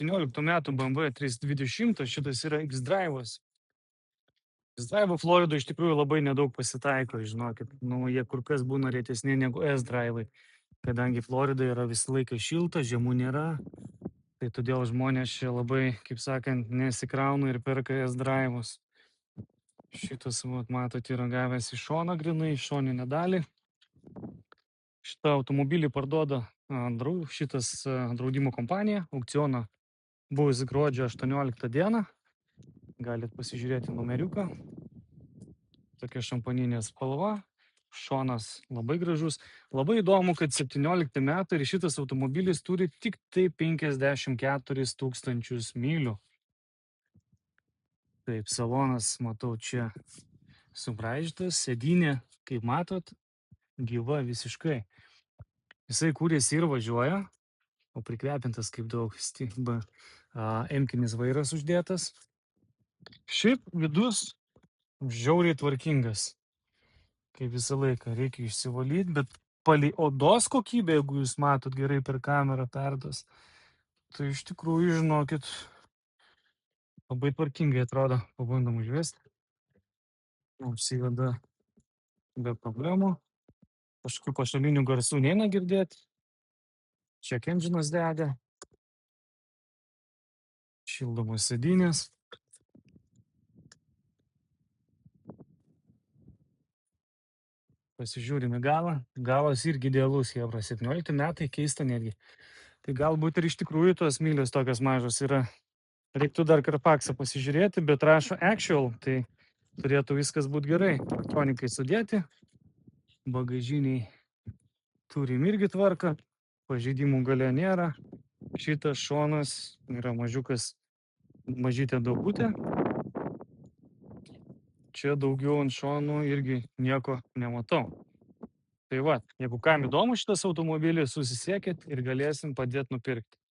17 metų BMW 320, šitas yra X-Drive'as. X-Drive'ų Floridoje iš tikrųjų labai nedaug pasitaiko, žinokit. Nu, jie kur kas būna retesni negu S-Drive'ai, kadangi Florida yra visą laiką šilta, žiemų nėra. Tai todėl žmonės čia labai, kaip sakant, nesikrauna ir perka S-Drive'us. Šitas, matot, yra gavęs iš šono grinai, iš šoninę dalį. Šitą automobilį parduoda šitas draudimo kompanija, aukcioną buvus gruodžio 18 dieną. Galit pasižiūrėti numeriuką. Tokia šampaninė spalva. Šonas labai gražus. Labai įdomu, kad 17 metai ir šitas automobilis turi tik tai 54 tūkstančius mylių. Taip, salonas, matau, čia subraižytas, sėdynė, kaip matot, gyva visiškai. Jisai kūrėsi ir važiuoja, o prikvepintas kaip daug emkinis vairas uždėtas. Šiaip vidus žiauriai tvarkingas. Kaip visą laiką reikia išsivalyti, bet palei odos kokybę, jeigu jūs matot gerai per kamerą perdas, tai iš tikrųjų, žinokit, labai tvarkingai atrodo. Pabandom užvesti. Užsiveda be problemų. Kažkokių pašalinių garsų neina girdėti. Check engine'as dega. Šildomos sėdynės. Pasižiūrim į galą. Galas irgi idealus, jebra 17 metai, keista netgi. Tai galbūt ir iš tikrųjų tos mylios tokios mažos yra. Reiktų dar Carfaxą pasižiūrėti, bet rašo actual, tai turėtų viskas būti gerai. Elektronikai sudėti. Bagažiniai turim irgi tvarką. Pažeidimų gale nėra. Šitas šonas yra mažiukas, mažytė duobutė. Čia daugiau ant šonų irgi nieko nematau. Tai va, jeigu kam įdomu šitas automobilis, susisiekit ir galėsim padėti nupirkti.